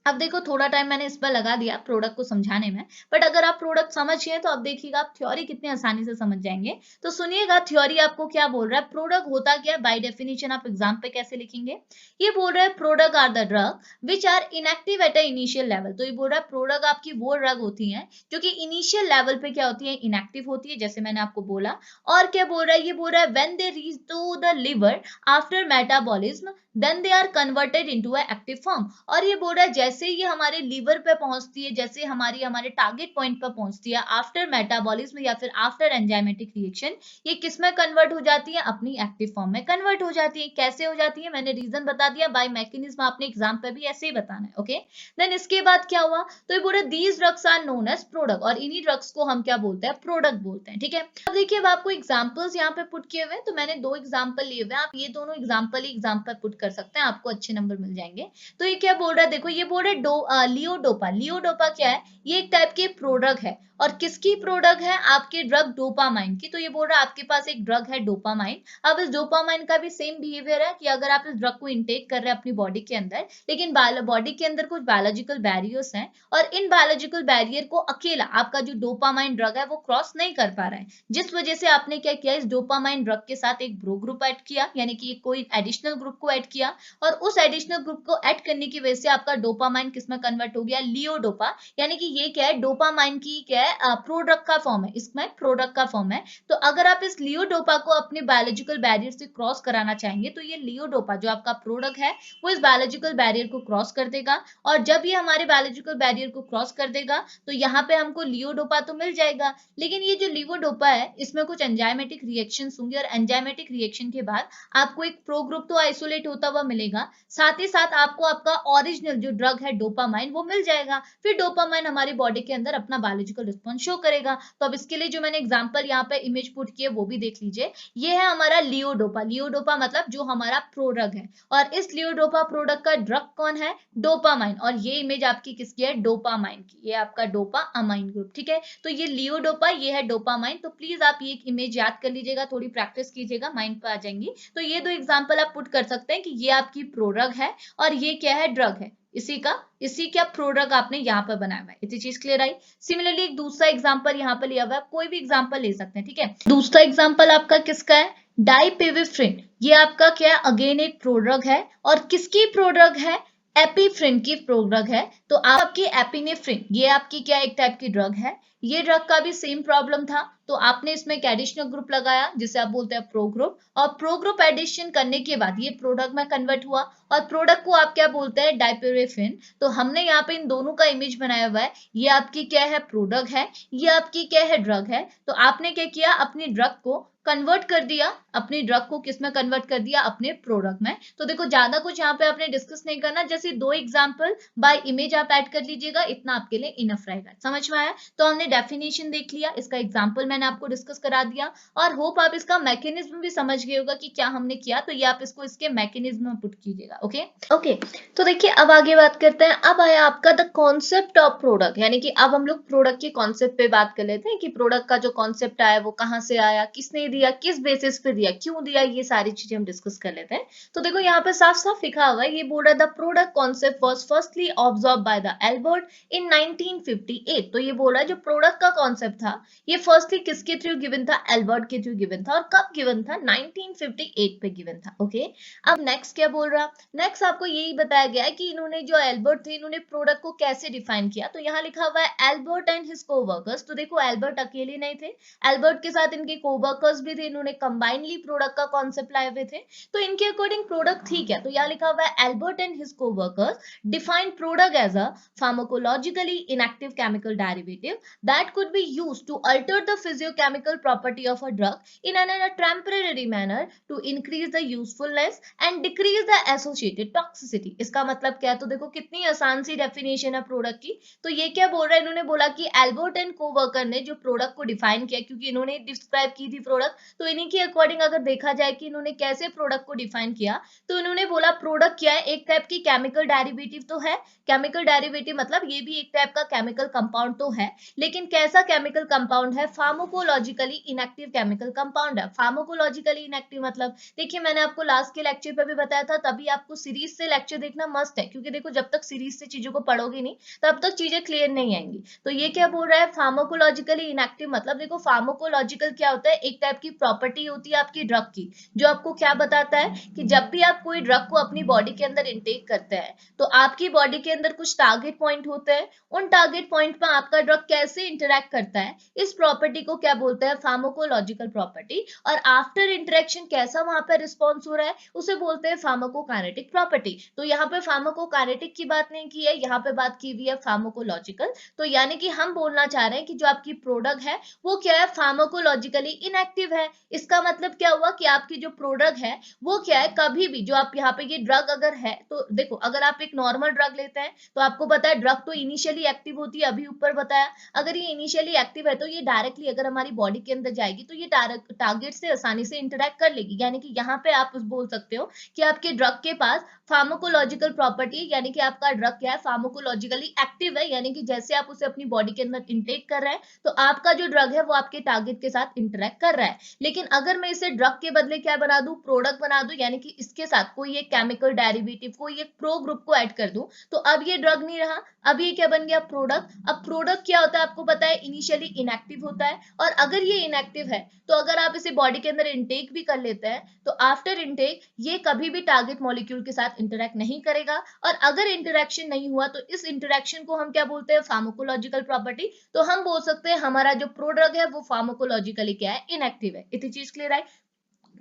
A: अब देखो थोड़ा टाइम मैंने इस पर लगा दिया प्रोडक्ट को समझाने में, बट अगर आप प्रोडक्ट समझिए तो अब देखिएगा आप थ्योरी कितनी आसानी से समझ जाएंगे। तो सुनिएगा थ्योरी आपको क्या बोल रहा है, प्रोडक्ट होता क्या है, बाय डेफिनेशन आप एग्जाम पे कैसे लिखेंगे। ये बोल रहा है product are the drug which are inactive at a initial level. तो ये बोल रहा है प्रोडक्ट आपकी वो ड्रग होती है जो कि इनिशियल लेवल पे क्या होती है, इनएक्टिव होती है, जैसे मैंने आपको बोला। और क्या बोल रहा है, ये बोल रहा है when they reach to the liver after metabolism then they are converted into a active form. और ये बोल रहा है जैसे ये हमारे लीवर पे पहुंचती है, जैसे हमारे टारगेट पॉइंट पर पहुंचती है आफ्टर मेटाबॉलिज्म या फिर आफ्टर एंजाइमेटिक रिएक्शन, ये किस में कन्वर्ट हो जाती है, अपनी एक्टिव फॉर्म में कन्वर्ट हो जाती है। कैसे हो जाती है मैंने रीजन बता दिया, बाय मैकेनिज्म आपने एग्जाम पे भी ऐसे ही बताना है। ओके, देन इसके बाद क्या हुआ, तो ये बोल रहा है these drugs are known as product, और इन्हीं ड्रग्स को हम क्या बोलते हैं, प्रोडक्ट बोलते हैं। ठीक है, अब देखिए अब आपको एग्जांपल्स यहाँ पे पुट किए हुए हैं, तो मैंने 2 एग्जांपल लिए हुए हैं, आप ये दोनों एग्जांपल ही एग्जाम पर पुट कर सकते हैं, आपको अच्छे नंबर मिल जाएंगे। तो ये क्या बोल रहा है, देखो ये बोल रहा है लियोडोपा। लियोडोपा क्या है, ये एक टाइप की प्रोडक्ट है, और किसकी प्रोडक्ट है, आपके ड्रग डोपामाइन की। तो ये बोल रहा है आपके पास एक ड्रग है डोपामाइन। अब इस डोपामाइन का भी सेम बिहेवियर है कि अगर आप इस ड्रग को इनटेक कर रहे हैं अपनी बॉडी के अंदर, लेकिन बॉडी के अंदर कुछ बायोलॉजिकल बैरियर्स हैं, और इन बायोलॉजिकल बैरियर को अकेला आपका जो डोपामाइन ड्रग है वो क्रॉस नहीं कर पा रहा है, जिस वजह से आपने क्या किया, इस डोपामाइन ड्रग के साथ एक ब्रो ग्रुप ऐड किया, यानी कि कोई एडिशनल ग्रुप को ऐड किया, और उस एडिशनल ग्रुप को ऐड करने की वजह से आपका डोपामाइन किसमें कन्वर्ट हो गया, लियोडोपा। यानी कि ये क्या है, डोपामाइन की क्या है, प्रोडक्ट का फॉर्म है, इसमें प्रोडक्ट का फॉर्म है। तो अगर आप इस लियोडोपा को अपने बायोलॉजिकल बैरियर से क्रॉस कराना चाहेंगे तो ये लियोडोपा जो आपका प्रोडक्ट है वो इस बायोलॉजिकल बैरियर को क्रॉस कर देगा, और जब ये हमारे बायोलॉजिकल बैरियर को क्रॉस कर देगा तो यहाँ पे हमको लियोडोपा तो मिल जाएगा, लेकिन ये जो लियोडोपा है इसमें कुछ एंजाइमेटिक रिएक्शंस होंगे, और एंजाइमेटिक रिएक्शन के बाद आपको एक प्रो ग्रुप तो आइसोलेट होता हुआ मिलेगा, साथ ही साथ आपको आपका ओरिजिनल जो ड्रग है डोपामाइन वो मिल जाएगा। फिर डोपामाइन हमारी बॉडी के अंदर अपना बायोलॉजिकल रिस्पॉन्स शो करेगा। तो अब इसके लिए जो मैंने एग्जांपल यहाँ पे इमेज पुट किए वो भी देख लीजिए। ये है हमारा लियोडोपा। लियोडोपा मतलब जो हमारा प्रोडक्ट है, और इस लियोडोपा प्रोडक्ट का ड्रग कौन है, डोपामाइन। और ये इमेज आपकी किसकी है, डोपामाइन की, ये आपका डोपामाइन ग्रुप। ठीक है, तो ये लियोडोपा, ये है डोपामाइन। तो प्लीज आप ये इमेज याद कर लीजिएगा, थोड़ी प्रैक्टिस कीजिएगा, माइंड पे आ जाएंगी। तो ये 2 एग्जांपल आप पुट कर सकते हैं कि ये आपकी प्रोडक्ट है और ये क्या है, ड्रग है। इसी का प्रोडक्ट आपने यहाँ पर बनाया हुआ है। इतनी चीज क्लियर आई? सिमिलरली एक दूसरा एग्जांपल यहाँ पर लिया हुआ है, कोई भी एग्जांपल ले सकते हैं। ठीक है, दूसरा एग्जांपल आपका किसका है, डाइपिविफ्रिन। ये आपका क्या है, अगेन एक प्रोडक्ट है, और किसकी प्रोडक्ट है, एपीफ्रिन की प्रोडक्ट है। तो आपकी एपिनेफ्रिन ये आपकी क्या एक टाइप की ड्रग है, ये ड्रग का भी सेम प्रॉब्लम था, तो आपने इसमें एक एडिशनल ग्रुप लगाया जिसे आप बोलते हैं प्रो ग्रुप, और प्रो ग्रुप एडिशन करने के बाद ये प्रोडक्ट में कन्वर्ट हुआ, और प्रोडक्ट को आप क्या बोलते हैं, डाइपिरेफिन। तो हमने यहाँ पे इन दोनों का इमेज बनाया हुआ है, ये आपकी क्या है, प्रोडक्ट है, ये आपकी क्या है, ड्रग है। तो आपने क्या किया, अपनी ड्रग को कन्वर्ट कर दिया, अपनी ड्रग को किसमें कन्वर्ट कर दिया, अपने प्रोडक्ट में। तो देखो ज्यादा कुछ यहाँ पे आपने डिस्कस नहीं करना, जैसे 2 एग्जांपल बाय इमेज आप ऐड कर लीजिएगा, इतना आपके लिए इनफ रहेगा। समझ में आया? तो हमने डेफिनेशन देख लिया, इसका एग्जांपल मैंने आपको डिस्कस करा दिया, और होप आप इसका मैकेनिज्म भी समझ गए होगा कि क्या हमने किया, तो ये आप इसको इसके मैकेनिज्म में पुट कीजिएगा। ओके, तो देखिए अब आगे बात करते हैं। अब आया आपका द कॉन्सेप्ट ऑफ प्रोडक्ट, यानी कि अब हम लोग प्रोडक्ट के कॉन्सेप्ट पे बात कर लेते हैं कि प्रोडक्ट का जो कॉन्सेप्ट आया वो कहाँ से आया, किसने दिया, किस बेसिस पे दिया, क्यों दिया, ये सारी चीजें हम डिस्कस कर लेते हैं। तो देखो यहाँ पे साफ साफ लिखा हुआ है, ये बोल रहा है the product concept was firstly observed by the Albert in 1958। तो ये बोल रहा है जो प्रोडक्ट प्रोडक्ट का कॉन्सेप्ट था ये फर्स्टली किसके थ्रू गिवन था, एल्बर्ट के थ्रू गिवन था, और कब गिवन था, 1958 पे गिवन था। ओके, अब नेक्स्ट क्या बोल रहा, नेक्स्ट आपको यही बताया गया है कि इन्होंने जो एल्बर्ट थे इन्होंने प्रोडक्ट को कैसे डिफाइन किया। तो यहाँ लिखा हुआ है एल्बर्ट एंड हिज कोवर्कर्स। तो देखो एल्बर्ट अकेले नहीं थे, एल्बर्ट के साथ इनके कोवर्कर्स भी थे, इन्होंने कंबाइनली प्रोडक्ट का कॉन्सेप्ट लाए हुए थे। तो इनके अकॉर्डिंग प्रोडक्ट थी क्या, तो यहाँ लिखा हुआ है Albert and his coworkers define product as a pharmacologically inactive chemical derivative that could be used to alter the physiochemical property of a drug in a temporary manner to increase the usefulness and decrease the associated toxicity। इसका मतलब क्या है, तो देखो कितनी आसान सी definition है product की। तो ये क्या बोल रहा है, इन्होंने बोला कि एल्बर्ट एंड कोवर्कर ने जो प्रोडक्ट को डिफाइन किया, क्योंकि इन्होंने डिस्क्राइब की थी प्रोडक्ट, तो इन्हीं के अकॉर्डिंग अगर देखा जाए कि इन्होंने कैसे प्रोडक्ट को डिफाइन किया, तो इन्होंने बोला प्रोडक्ट क्या है, एक टाइप की केमिकल डेरिवेटिव तो है, केमिकल डेरिवेटिव मतलब ये भी एक टाइप का केमिकल कंपाउंड तो है, लेकिन कैसा केमिकल कंपाउंड है, फार्माकोलॉजिकली इनएक्टिव केमिकल कंपाउंड है। फार्माकोलॉजिकली इनएक्टिव मतलब देखिए मैंने आपको लास्ट के लेक्चर पे भी बताया था, तभी आपको सीरीज से लेक्चर देखना मस्ट है, क्योंकि देखो जब तक सीरीज से चीजों को पढ़ोगे नहीं तब तक चीजें क्लियर नहीं आएंगी। तो ये क्या बोल रहा है, फार्माकोलॉजिकली इनएक्टिव मतलब देखो फार्माकोलॉजिकल क्या होता है, एक टाइप की प्रॉपर्टी होती है आपकी ड्रग की, जो आपको क्या बताता है कि जब भी आप कोई ड्रग को अपनी बॉडी के अंदर इनटेक करते हैं तो आपकी बॉडी के अंदर कुछ टारगेट पॉइंट होते हैं, उन टारगेट पॉइंट पर आपका ड्रग कैसे इंटरेक्ट करता है, इस प्रॉपर्टी को क्या बोलते हैं, फार्माकोलॉजिकल प्रॉपर्टी। और आफ्टर इंटरेक्शन कैसा वहां पर रिस्पॉन्स हो रहा है उसे बोलते हैं फार्माकोकाइनेटिक प्रॉपर्टी। तो यहाँ पे फार्माकोकाइनेटिक की बात नहीं की है, यहाँ पे बात की हुई है फार्माकोलॉजिकल। तो यानी कि हम बोलना चाह रहे हैं कि जो आपकी प्रोडक्ट है वो क्या है, फार्माकोलॉजिकली इनएक्टिव है। इसका मतलब क्या हुआ कि आपकी जो प्रोडक्ट है वो क्या है, कभी भी जो आप यहाँ पे ये ड्रग अगर है, तो देखो अगर आप एक नॉर्मल ड्रग लेते हैं तो आपको पता है ड्रग तो इनिशियली एक्टिव होती है, अभी ऊपर बताया, अगर ये इनिशियली एक्टिव है तो ये डायरेक्टली अगर हमारी बॉडी के अंदर जाएगी तो ये टारगेट से आसानी से इंटरेक्ट कर लेगी। यानी कि यहाँ पे आप बोल सकते हो कि आपके ड्रग के पास फार्माकोलॉजिकल प्रॉपर्टी, यानी कि आपका ड्रग क्या है, फार्माकोलॉजिकली एक्टिव है, यानी कि जैसे आप उसे अपनी बॉडी के अंदर इंटेक कर रहे हैं तो आपका जो ड्रग है वो आपके टारगेट के साथ इंटरेक्ट कर रहा है। लेकिन अगर मैं इसे ड्रग के बदले क्या बना दूं, प्रोडक्ट बना दूं, यानी कि इसके साथ कोई एक केमिकल डेरिवेटिव, कोई एक प्रो ग्रुप को ऐड कर दूं, तो अब ये ड्रग नहीं रहा, अब ये क्या बन गया, प्रोडक्ट। अब प्रोडक्ट क्या होता है आपको पता है, इनिशियली इनएक्टिव होता है, और अगर ये इनएक्टिव है तो अगर आप इसे बॉडी के अंदर इंटेक भी कर लेते हैं तो आफ्टर इंटेक ये कभी भी टारगेट मॉलिक्यूल के साथ इंटरेक्ट नहीं करेगा, और अगर इंटरेक्शन नहीं हुआ तो इस इंटरेक्शन को हम क्या बोलते हैं, फार्माकोलॉजिकल प्रॉपर्टी। तो हम बोल सकते हैं हमारा जो प्रोडक्ट है वो फार्माकोलॉजिकली क्या है, इनएक्टिव है। इतनी चीज क्लियर है।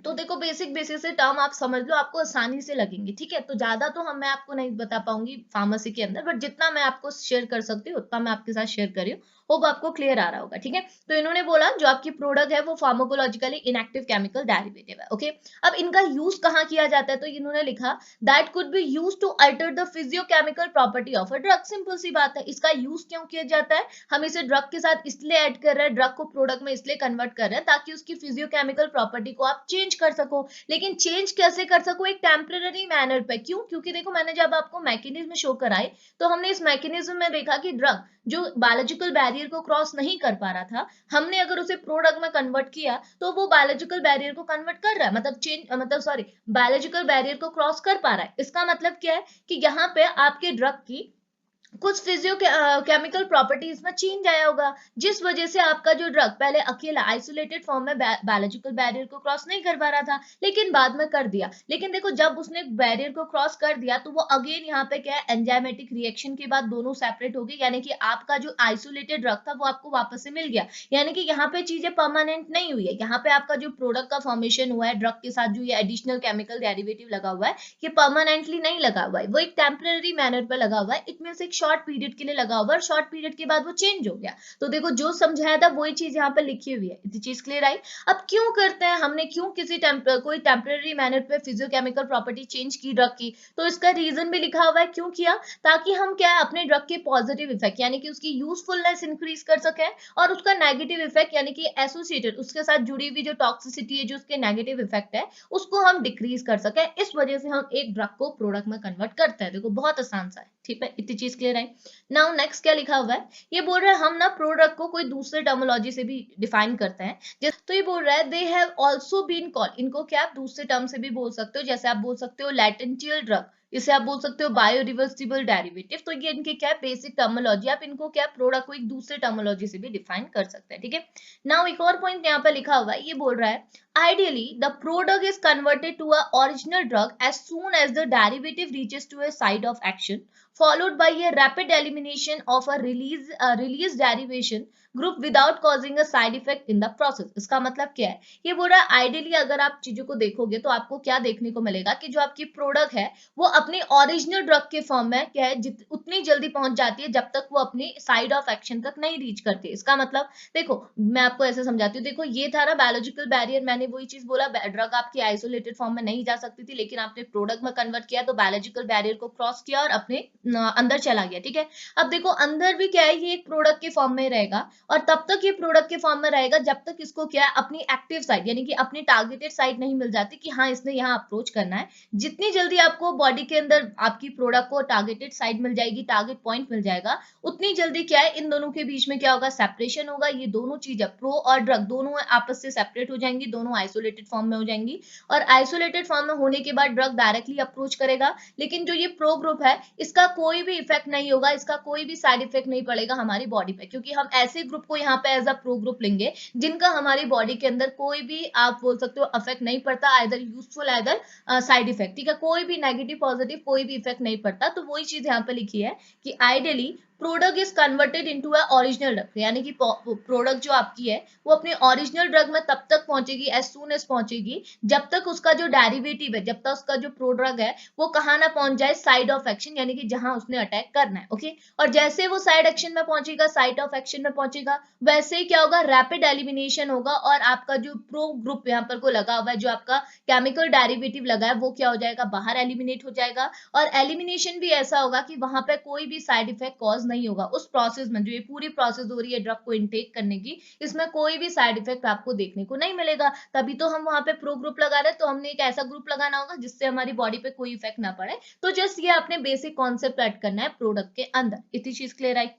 A: तो देखो बेसिक बेसिस से टर्म आप समझ लो, आपको आसानी से लगेंगे, ठीक है। तो ज्यादा तो मैं आपको नहीं बता पाऊंगी फार्मेसी के अंदर, बट जितना मैं आपको शेयर कर सकती हूँ उतना मैं आपके साथ शेयर कर रही हूँ, होप आपको क्लियर आ रहा होगा, ठीक है। तो इन्होंने बोला जो आपकी प्रोडक्ट है वो फार्माकोलॉजिकली इनएक्टिव केमिकल डेरिवेटिव है। ओके, अब इनका यूज कहाँ किया जाता है, तो इन्होंने लिखा that could be use to alter the physiochemical property of a drug. Simple सी बात है, इसका यूज क्यों किया जाता है, हम इसे ड्रग के साथ इसलिए ऐड कर रहे हैं, ड्रग को प्रोडक्ट में इसलिए कन्वर्ट कर रहे हैं ताकि उसकी फिजियोकेमिकल प्रॉपर्टी को आप चेंज कर सको। लेकिन चेंज कैसे कर सको, एक टेम्पररी मैनर पे। क्यों, क्योंकि देखो मैंने जब आपको मैकेनिज्म शो कराई तो हमने इस मैकेनिज्म में देखा कि ड्रग जो बायोलॉजिकल बैरियर को क्रॉस नहीं कर पा रहा था, हमने अगर उसे प्रोडक्ट में कन्वर्ट किया तो वो बायोलॉजिकल बैरियर को कन्वर्ट कर रहा है, मतलब चेंज मतलब सॉरी बायोलॉजिकल बैरियर को क्रॉस कर पा रहा है। इसका मतलब क्या है कि यहाँ पे आपके ड्रग की कुछ फिजियो केमिकल प्रॉपर्टीज में चेंज आया होगा, जिस वजह से आपका जो ड्रग पहले अकेला आइसोलेटेड फॉर्म में बायोलॉजिकल बैरियर को क्रॉस नहीं कर पा रहा था, लेकिन बाद में कर दिया। लेकिन देखो जब उसने बैरियर को क्रॉस कर दिया तो वो अगेन यहाँ पे क्या है, एंजाइमेटिक रिएक्शन के बाद दोनों सेपरेट हो गए, यानी कि आपका जो आइसोलेटेड ड्रग था वो आपको वापस से मिल गया। यानी कि यहाँ पे चीजें परमानेंट नहीं हुई है, यहाँ पे आपका जो प्रोडक्ट का फॉर्मेशन हुआ है ड्रग के साथ, जो ये एडिशनल केमिकल डेरिवेटिव लगा हुआ है, ये परमानेंटली नहीं लगा हुआ है, वो एक टेम्पररी मैनर पर लगा हुआ है। इट मींस एक शॉर्ट पीरियड के लिए लगा हुआ है, शॉर्ट पीरियड के बाद वो चेंज हो गया। तो देखो जो समझाया था वही चीज यहाँ पे लिखी हुई है। इतनी चीज क्लियर आई। अब क्यों करते हैं, हमने क्यों किसी कोई टेम्पररी मैनर पे फिजियोकेमिकल प्रॉपर्टी चेंज की ड्रग की, तो इसका रीजन भी लिखा हुआ है क्यों किया, ताकि हम क्या है अपने ड्रग के पॉजिटिव इफेक्ट यानी कि उसकी यूजफुलनेस इंक्रीज कर सके, और उसका नेगेटिव इफेक्ट यानी कि एसोसिएटेड उसके साथ जुड़ी हुई जो टॉक्सिसिटी है, जो उसके नेगेटिव इफेक्ट है, उसको हम डिक्रीज कर सके। इस वजह से हम एक ड्रग को प्रोडक्ट में कन्वर्ट करते हैं। देखो बहुत आसान सा है, ठीक है। इतनी चीज क्लियर है। नाउ नेक्स्ट क्या लिखा हुआ है, ये बोल रहा है हम ना प्रोडक्ट को कोई दूसरे टर्मोलॉजी से भी डिफाइन करते हैं। तो ये बोल रहा है they have also been called, इनको क्या आप दूसरे टर्म से भी बोल सकते हो, जैसे आप बोल सकते हो लैटेंटियल ड्रग, इसे आप बोल सकते हो बायोरिवर्सिबल डेरिवेटिव। तो ये इनके क्या है बेसिक टर्मिनोलॉजी, आप इनको क्या प्रोडक्ट को एक दूसरे टर्मिनोलॉजी से भी डिफाइन कर सकते हैं, ठीक है। नाउ एक और पॉइंट यहाँ पे लिखा हुआ है, ये बोल रहा है ideally the product is converted to a original drug as soon as the derivative reaches to a site of action followed by a rapid elimination of a release derivation group without causing a side effect in the process। इसका मतलब क्या है, ये बोल रहा है ideally अगर आप चीजों को देखोगे तो आपको क्या देखने को मिलेगा कि जो आपकी प्रोडक्ट है वो अपनी ओरिजिनल ड्रग के फॉर्म में क्या है उतनी जल्दी पहुंच जाती है जब तक वो अपनी साइड ऑफ एक्शन तक नहीं रीच करती। इसका मतलब देखो मैं आपको ऐसे समझाती हूँ, देखो ये था ना बायोलॉजिकल बैरियर, मैंने वही चीज बोला ड्रग आपकी आइसोलेटेड फॉर्म में नहीं जा सकती थी, लेकिन आपने प्रोडक्ट में कन्वर्ट किया तो बायोलॉजिकल बैरियर को क्रॉस किया और अपने अंदर चला गया, ठीक है। अब देखो अंदर भी क्या है, ये एक प्रोडक्ट के फॉर्म में रहेगा और तब तक ये प्रोडक्ट के फॉर्म में रहेगा जब तक इसको क्या है अपनी एक्टिव साइट यानी कि अपनी टारगेटेड साइट नहीं मिल जाती कि हाँ इसने यहाँ अप्रोच करना है। जितनी जल्दी आपको बॉडी के अंदर आपकी प्रोडक्ट को टारगेटेड साइट मिल जाएगी, टारगेट पॉइंट मिल जाएगा, उतनी जल्दी क्या है इन दोनों के बीच में क्या होगा सेपरेशन होगा। ये दोनों चीजें प्रो और ड्रग दोनों आपस से सेपरेट हो जाएंगी, दोनों आइसोलेटेड फॉर्म में हो जाएंगी और आइसोलेटेड फॉर्म में होने के बाद ड्रग डायरेक्टली अप्रोच करेगा। लेकिन जो ये प्रो ग्रुप है इसका कोई भी इफेक्ट नहीं होगा, इसका कोई भी साइड इफेक्ट नहीं पड़ेगा हमारी बॉडी पे, क्योंकि हम ऐसे ग्रुप को यहाँ पे एज अ प्रो ग्रुप लेंगे जिनका हमारी बॉडी के अंदर कोई भी आप बोल सकते हो इफेक्ट नहीं पड़ता, either useful either side effect, ठीक है। कोई भी नेगेटिव पॉजिटिव कोई भी इफेक्ट नहीं पड़ता। तो वही चीज यहाँ पे लिखी है कि ideally product is converted into a original drug, यानी कि प्रोडक्ट जो आपकी है वो अपने ओरिजिनल ड्रग में तब तक पहुंचेगी एज सून एज पहुंचेगी जब तक उसका जो डेरिवेटिव है, जब तक उसका जो प्रोड्रग है वो कहाँ ना पहुंच जाए साइड ऑफ एक्शन, यानी कि जहां उसने अटैक करना है, ओके। और जैसे वो साइड एक्शन में पहुंचेगा, साइड ऑफ एक्शन में पहुंचेगा, वैसे ही क्या होगा रैपिड एलिमिनेशन होगा और आपका जो प्रो ग्रुप यहाँ पर को लगा हुआ है, जो आपका केमिकल डेरिवेटिव लगा है वो क्या हो जाएगा बाहर एलिमिनेट हो जाएगा। और एलिमिनेशन भी ऐसा होगा कि वहां पे कोई भी साइड इफेक्ट कॉज नहीं होगा उस प्रोसेस में, जो ये पूरी प्रोसेस हो रही है ड्रग को इनटेक करने की, इसमें कोई भी साइड इफेक्ट आपको देखने को नहीं मिलेगा। तभी तो हम वहां पे प्रो ग्रुप लगा रहे हैं, तो हमने एक ऐसा ग्रुप लगाना होगा जिससे हमारी बॉडी पे कोई इफेक्ट ना पड़े। तो जस्ट ये आपने बेसिक कॉन्सेप्ट ऐड करना है प्रोडक्ट के अंदर। इतनी चीज क्लियर आई।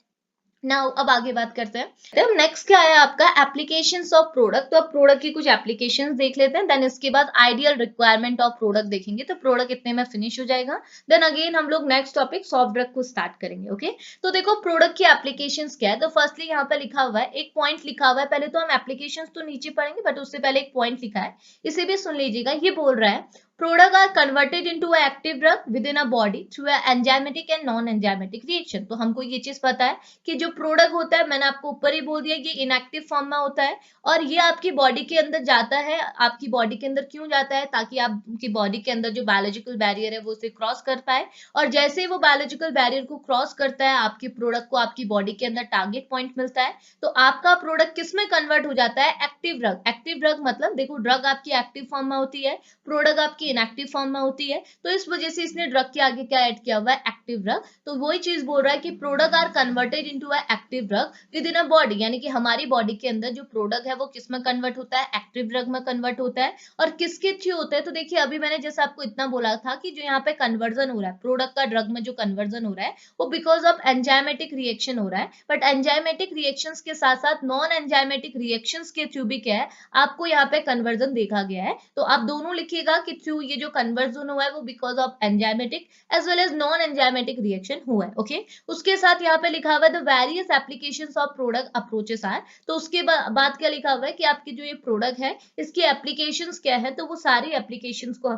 A: नाउ अब आगे बात करते हैं, तो नेक्स्ट क्या है आपका एप्लीकेशंस ऑफ प्रोडक्ट। तो अब प्रोडक्ट की कुछ एप्लीकेशंस देख लेते हैं, देन इसके बाद आइडियल रिक्वायरमेंट ऑफ प्रोडक्ट देखेंगे। तो प्रोडक्ट इतने में फिनिश हो जाएगा, देन अगेन हम लोग नेक्स्ट टॉपिक सॉफ्ट ड्रग को स्टार्ट करेंगे, ओके। तो देखो प्रोडक्ट की एप्लीकेशंस क्या है, तो फर्स्टली यहाँ पे लिखा हुआ है, एक पॉइंट लिखा हुआ है, पहले तो हम एप्लीकेशंस तो नीचे पढ़ेंगे बट उससे पहले एक पॉइंट लिखा है, इसे भी सुन लीजिएगा। ये बोल रहा है product are converted into a active drug within a body through a enzymatic and non enzymatic reaction। तो हमको ये चीज पता है कि जो प्रोडक्ट होता है, मैंने आपको ऊपर ही बोल दिया कि इनएक्टिव फॉर्म में होता है और ये आपकी बॉडी के अंदर जाता है। आपकी बॉडी के अंदर क्यों जाता है, ताकि आपकी बॉडी के अंदर जो बायोलॉजिकल बैरियर है वो उसे क्रॉस कर पाए, और जैसे ही वो बायोलॉजिकल बैरियर को क्रॉस करता है आपकी प्रोडक्ट को आपकी बॉडी के अंदर टारगेट पॉइंट मिलता है, तो आपका प्रोडक्ट किस में कन्वर्ट हो जाता है एक्टिव ड्रग। एक्टिव ड्रग मतलब देखो ड्रग आपकी एक्टिव फॉर्म में होती है, प्रोडक्ट आपकी इनएक्टिव फॉर्म में होती है, तो इस वजह से इसने ड्रग के आगे क्या ऐड किया हुआ है एक्टिव ड्रग। तो वही चीज बोल रहा है कि product are converted into a active drug within a body, यानी कि हमारी बॉडी के अंदर जो प्रोडक्ट है वो किस में कन्वर्ट होता है एक्टिव ड्रग में कन्वर्ट होता है। और किसके थ्रू होता है, तो देखिए अभी मैंने जैसे आपको इतना बोला था कि जो यहाँ पे कन्वर्जन हो रहा है प्रोडक्ट का ड्रग में, जो कन्वर्जन हो रहा है वो बिकॉज ऑफ एंजाइमेटिक रिएक्शन हो रहा है, बट एंजाइमेटिक रिएक्शंस के साथ साथ नॉन एंजाइमेटिक रिएक्शंस के थ्रू भी क्या है आपको यहाँ पे कन्वर्जन देखा गया है। तो आप दोनों लिखिएगा कि थ्रू ये जो कन्वर्जन हुआ है वो because of enzymatic as well as non enzymatic reaction हुआ है, ओके। उसके साथ यहाँ पे लिखा हुआ है the various applications of product approaches are. तो उसके बाद क्या लिखा हुआ है कि आपकी जो ये प्रोडक्ट है इसकी एप्लीकेशंस क्या है, तो वो सारी एप्लीकेशंस को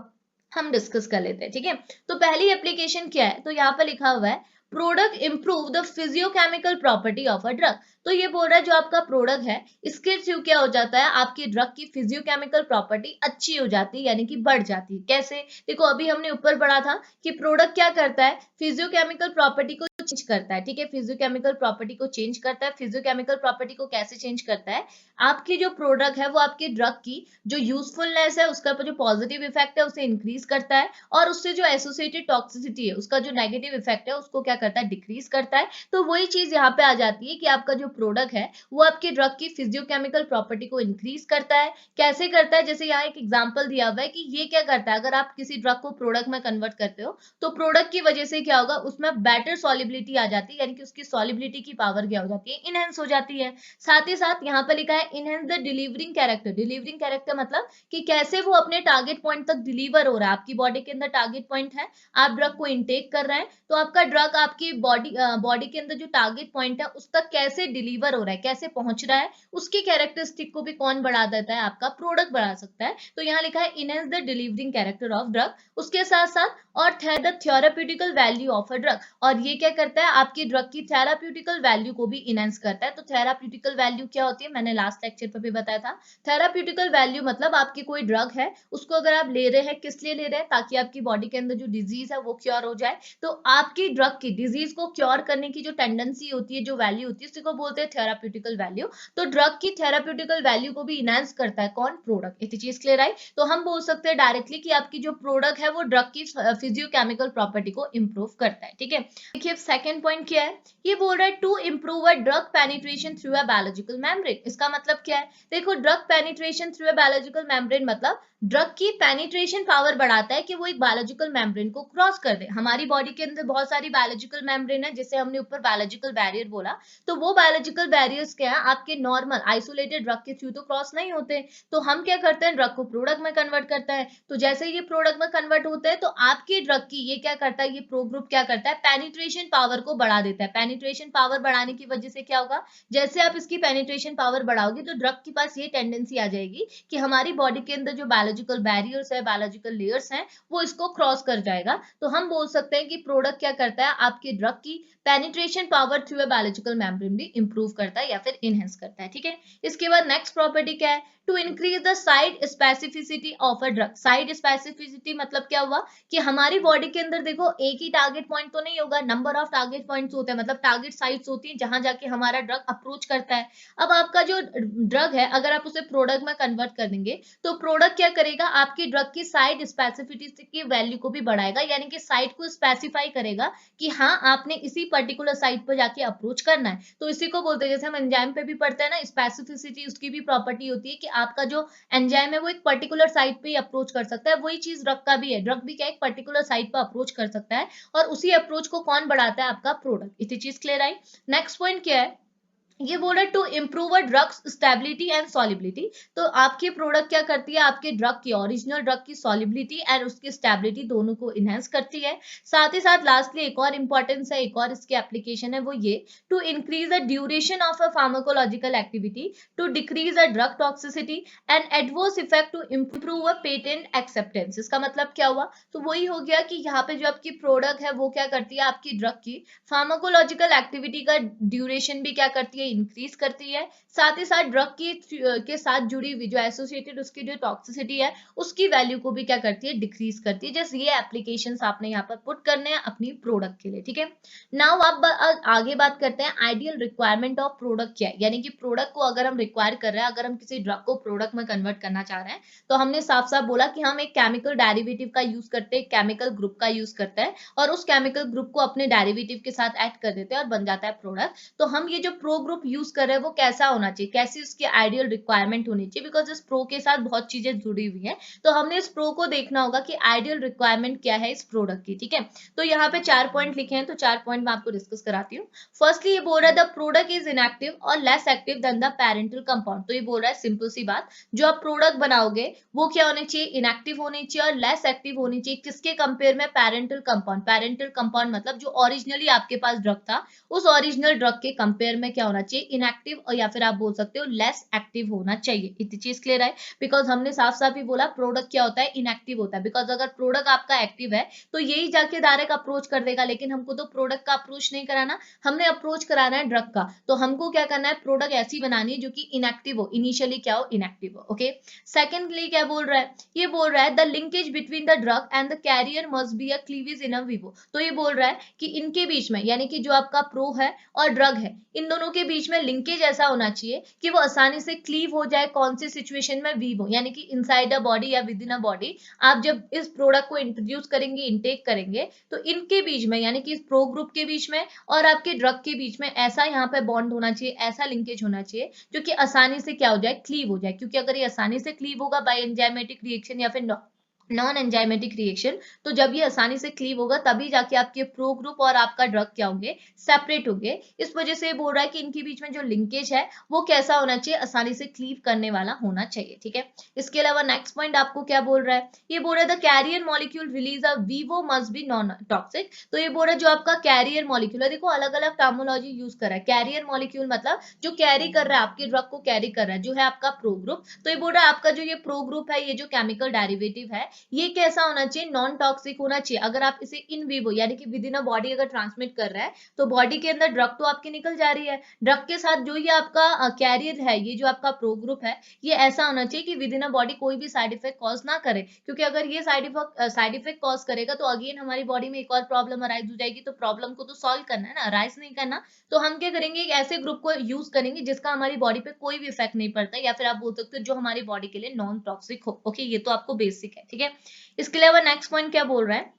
A: हम डिस्कस कर लेते हैं, ठीक है। तो पहली एप्लीकेशन क्या है, तो यहाँ पे लिखा हुआ है product improve the physiochemical property of a drug. तो ये बोल रहा है जो आपका प्रोडक्ट है इसके थ्रू क्या हो जाता है आपकी ड्रग की फिजियोकेमिकल प्रॉपर्टी अच्छी हो जाती है, यानी कि बढ़ जाती है। कैसे, देखो अभी हमने ऊपर पढ़ा था कि प्रोडक्ट क्या करता है फिजियोकेमिकल प्रॉपर्टी को चेंज करता है, ठीक है। फिजियोकेमिकल प्रॉपर्टी को चेंज करता है। फिजियोकेमिकल प्रॉपर्टी को कैसे चेंज करता है, आपकी जो प्रोडक्ट है वो आपकी ड्रग की जो यूजफुलनेस है उसका जो पॉजिटिव इफेक्ट है उसे इंक्रीज करता है, और उससे जो एसोसिएटेड टॉक्सिसिटी है उसका जो नेगेटिव इफेक्ट है उसको क्या करता है डिक्रीज करता है। तो वही चीज यहाँ पे आ जाती है कि आपका जो प्रोडक्ट है वो आपकी ड्रग की फिजियोकेमिकल प्रॉपर्टी को इंक्रीज करता है। कैसे करता है, जैसे यहाँ एक एग्जांपल दिया हुआ है कि ये क्या करता है, अगर आप किसी ड्रग को प्रोडक्ट में कन्वर्ट करते हो तो प्रोडक्ट की वजह से क्या होगा उसमें बेटर सॉल्युबिलिटी सॉलिबिलिटी आ जाती है, यानी कि उसकी सॉलिबिलिटी की पावर क्या हो जाती है, इनहेंस हो जाती है। साथ ही साथ यहाँ पर लिखा है enhance the delivering character. Delivering character मतलब कि कैसे वो अपने टारगेट पॉइंट तक डिलीवर हो रहा है। आपकी बॉडी के अंदर टारगेट पॉइंट है, आप ड्रग को इनटेक कर रहे हैं, तो आपका ड्रग आपकी बॉडी के अंदर जो टारगेट पॉइंट है उस तक कैसे डिलीवर हो रहा है, कैसे पहुंच रहा है, उसकी कैरेक्टरिस्टिक को भी कौन बढ़ा देता है, आपका प्रोडक्ट बढ़ा सकता है। तो यहाँ लिखा है enhance the delivering character of drug. उसके साथ साथ और the therapeutical value of a drug, और ये क्या करता है, आपकी ड्रग की थेराप्यूटिकल वैल्यू को भी इनहेंस करता है। तो थेराप्यूटिकल वैल्यू क्या होती है, मैंने लास्ट लेक्चर पर भी बताया था। थेराप्यूटिकल वैल्यू मतलब आपकी कोई ड्रग है, उसको अगर आप ले रहे हैं, किस लिए ले रहे हैं, ताकि आपकी बॉडी के अंदर जो डिजीज है वो क्योर हो जाए। तो आपकी ड्रग की डिजीज को क्योर करने की जो टेंडेंसी होती है, जो वैल्यू होती है, उसी को बोलते हैं थेराप्यूटिकल वैल्यू। तो ड्रग की थेराप्यूटिकल वैल्यू को भी इनहेंस करता है कौन, प्रोडक्ट। इतनी चीज क्लियर आई। तो हम बोल सकते हैं डायरेक्टली कि आपकी जो प्रोडक्ट है वो ड्रग की फिजियोकेमिकल प्रॉपर्टी को इंप्रूव करता है। ठीक है, देखिए सेकंड पॉइंट क्या है, ये बोल रहा है to improve a drug penetration through a biological membrane. इसका मतलब क्या है, देखो drug penetration through a biological membrane मतलब ड्रग की पेनिट्रेशन पावर बढ़ाता है कि वो एक बायोलॉजिकल मेम्ब्रेन को क्रॉस कर दे। हमारी बॉडी के अंदर बहुत सारी बायोलॉजिकल मेम्ब्रेन है, जिसे हमने ऊपर बायोलॉजिकल बैरियर बोला। तो वो बायोलॉजिकल बैरियर्स क्या है, आपके नॉर्मल आइसोलेटेड ड्रग के थ्रू तो क्रॉस नहीं होते। तो हम क्या करते हैं, ड्रग को प्रोडक्ट में कन्वर्ट करता है। तो जैसे ये प्रोडक्ट में कन्वर्ट होते हैं, तो आपकी ड्रग की ये क्या करता है, ये प्रो ग्रुप क्या करता है, पेनिट्रेशन पावर को बढ़ा देता है। पेनिट्रेशन पावर बढ़ाने की वजह से क्या होगा, जैसे आप इसकी पेनिट्रेशन पावर बढ़ाओगे, तो ड्रग के पास ये टेंडेंसी आ जाएगी कि हमारी बॉडी के अंदर जो बायोलॉजिकल बैरियर्स है, बायोलॉजिकल लेयर्स हैं, वो इसको क्रॉस कर जाएगा। तो हम बोल सकते हैं कि प्रोडक्ट क्या करता है, आपके ड्रग की penetration power through a biological membrane भी इंप्रूव करता है या फिर इनहेंस करता है। ठीक है, इसके बाद नेक्स्ट प्रॉपर्टी क्या है, to increase the side specificity of a drug. Side specificity मतलब क्या हुआ कि हमारी बॉडी के अंदर देखो एक ही टारगेट पॉइंट तो नहीं होगा, नंबर ऑफ टारगेट पॉइंट्स होते हैं, मतलब टारगेट साइट्स होती हैं जहां जाके हमारा ड्रग अप्रोच करता है। अब आपका जो ड्रग है, अगर आप उसे प्रोडक्ट में कन्वर्ट कर देंगे, तो प्रोडक्ट क्या करेगा, आपकी ड्रग की साइड स्पेसिफिसिटी की वैल्यू को भी बढ़ाएगा, यानी कि साइट को स्पेसिफाई करेगा कि हाँ आपने इसी पर्टिकुलर साइट पर जाके अप्रोच करना है। तो इसी को बोलते हैं, जैसे हम एंजाइम पे भी पढ़ते हैं ना, स्पेसिफिसिटी उसकी भी प्रॉपर्टी होती है कि आपका जो एंजाइम है वो एक पर्टिकुलर साइट पे ही अप्रोच कर सकता है। वही चीज ड्रग का भी है, ड्रग भी क्या एक पर्टिकुलर साइट पर अप्रोच कर सकता है, और उसी अप्रोच को कौन बढ़ाता है, आपका प्रोडक्ट। इतनी चीज क्लियर आई। नेक्स्ट पॉइंट क्या है, ये बोल रहा है to improve a drugs stability and solubility. तो आपकी प्रोडक्ट क्या करती है, आपके ड्रग की ओरिजिनल ड्रग की सॉलिबिलिटी एंड उसकी स्टेबिलिटी दोनों को इनहेंस करती है। साथ ही साथ लास्टली एक और इंपॉर्टेंस है, एक और इसकी एप्लीकेशन है, वो ये to increase the duration of a pharmacological activity, to decrease a drug toxicity and adverse effect, to improve a patent acceptance. इसका मतलब क्या हुआ, तो वही हो गया कि यहाँ पे जो आपकी प्रोडक्ट है वो क्या करती है, आपकी ड्रग की फार्माकोलॉजिकल एक्टिविटी का ड्यूरेशन भी क्या करती है, इंक्रीज करती है। साथ ही साथ ड्रग की के साथ जुड़ी हुई जो एसोसिएटेड उसकी जो टॉक्सिसिटी है, उसकी वैल्यू को भी क्या करती है, डिक्रीज करती है। जैसे ये एप्लीकेशंस आपने यहाँ पर पुट करने हैं अपनी प्रोडक्ट के लिए। ठीक है, नाउ अब आगे बात करते हैं आइडियल रिक्वायरमेंट ऑफ प्रोडक्ट क्या है, यानी कि प्रोडक्ट को अगर हम रिक्वायर कर रहे हैं, अगर हम किसी ड्रग को प्रोडक्ट में कन्वर्ट करना चाह रहे हैं, तो हमने साफ साफ बोला कि हम एक केमिकल डेरिवेटिव का यूज करते हैं, केमिकल ग्रुप का यूज करते हैं, और उस केमिकल ग्रुप को अपने डेरिवेटिव के साथ ऐड कर देते हैं और बन जाता है प्रोडक्ट। तो हम ये जो प्रो ग्रुप यूज कर रहे हैं वो कैसा होना चाहिए, कैसी उसकी आइडियल रिक्वायरमेंट होनी चाहिए, बिकॉज इस प्रो के साथ बहुत चीजें जुड़ी हुई हैं। तो हमने इस प्रो को देखना होगा कि आइडियल रिक्वायरमेंट क्या है इस प्रोडक्ट की। ठीक है, तो यहाँ पे 4 पॉइंट लिखे हैं, तो 4 पॉइंट मैं आपको डिस्कस कराती हूँ। फर्स्टली ये बोल रहा है द प्रोडक्ट इज इनएक्टिव और less active than the parental compound. तो ये बोल रहा है सिंपल सी बात, जो आप प्रोडक्ट बनाओगे वो क्या होने चाहिए, इनएक्टिव होनी चाहिए और लेस एक्टिव होनी चाहिए। किसके कंपेयर में, पेरेंटल कंपाउंड। पेरेंटल कंपाउंड मतलब जो ओरिजिनली आपके पास ड्रग था, उस ओरिजिनल ड्रग के कंपेयर में क्या होना चाहिए, इनएक्टिव, और या फिर आप बोल सकते हो लेस एक्टिव होना चाहिए। इतनी चीज क्लियर है, बिकॉज हमने साफ साफ ही बोला प्रोडक्ट क्या होता है, इनएक्टिव होता है। बिकॉज अगर प्रोडक्ट आपका एक्टिव है तो यही जाके डायरेक्ट अप्रोच कर देगा, लेकिन हमको तो प्रोडक्ट का अप्रोच नहीं कराना, हमने अप्रोच कराना है ड्रग का। तो हमको क्या करना है, प्रोडक्ट ऐसी बनानी है जो कि इनएक्टिव हो, इनिशियली क्या हो, इनएक्टिव हो। ओके, सेकेंडली क्या बोल रहा है, ये बोल रहा है the linkage between the drug and the carrier must be a cleavage in a vivo. तो ये बोल रहा है कि इनके बीच में, यानी कि जो आपका प्रो है और ड्रग है, इन दोनों के बीच में लिंकेज ऐसा होना चाहिए कि वो आसानी से क्लीव हो जाए। कौन सी सिचुएशन में, वीवो, यानी कि इनसाइड अ बॉडी या विद इन अ बॉडी। आप जब इस प्रोडक्ट को इंट्रोड्यूस करेंगे, इनटेक करेंगे, तो इनके बीच में, यानी कि इस प्रो ग्रुप के बीच में और आपके ड्रग के बीच में ऐसा यहाँ पे बॉन्ड होना चाहिए, ऐसा लिंकेज होना चाहिए जो कि आसानी से क्या हो जाए, क्लीव हो जाए। क्योंकि अगर ये आसानी से क्लीव होगा बाय एंजाइमेटिक रिएक्शन या फिर नॉन एंजाइमेटिक रिएक्शन। तो जब ये आसानी से क्लीव होगा तभी जाके आपके प्रो ग्रुप और आपका ड्रग क्या होंगे, सेपरेट होंगे। इस वजह से ये बोल रहा है कि इनके बीच में जो लिंकेज है वो कैसा होना चाहिए, आसानी से क्लीव करने वाला होना चाहिए, ठीक है। इसके अलावा नेक्स्ट पॉइंट आपको क्या बोल रहा है, ये बोल रहा है the carrier molecule release a Vivo must be non toxic. तो ये बोल रहा है जो आपका कैरियर मॉलिक्यूल है, देखो अलग अलग टर्मोलॉजी यूज कर रहा है। कैरियर मॉलिक्यूल मतलब जो कैरी कर रहा है, आपके ड्रग को कैरी कर रहा है, जो है आपका प्रो ग्रुप। तो ये बोल रहा है आपका जो ये प्रो ग्रुप है, ये जो केमिकल डेरिवेटिव है, ये कैसा होना चाहिए, नॉन टॉक्सिक होना चाहिए। अगर आप इसे इन विवो यानी कि विद इन अ बॉडी अगर ट्रांसमिट कर रहा है, तो बॉडी के अंदर ड्रग तो आपकी निकल जा रही है, ड्रग के साथ जो ये आपका कैरियर है, ये जो आपका प्रो ग्रुप है, ये ऐसा होना चाहिए कि विद इन अ बॉडी कोई भी साइड इफेक्ट कॉज ना करे। क्योंकि अगर ये साइड इफेक्ट कॉज करेगा तो अगेन हमारी बॉडी में एक और प्रॉब्लम अराइज हो जाएगी। तो प्रॉब्लम को तो सॉल्व करना है ना, अराइज नहीं करना। तो हम क्या करेंगे, एक ऐसे ग्रुप को यूज करेंगे जिसका हमारी बॉडी पे कोई भी इफेक्ट नहीं पड़ता, या फिर आप बोल सकते हो जो हमारी बॉडी के लिए नॉन टॉक्सिक हो। ओके, ये तो आपको बेसिक है, ठीक है। इसके अलावा नेक्स्ट पॉइंट क्या बोल रहा है,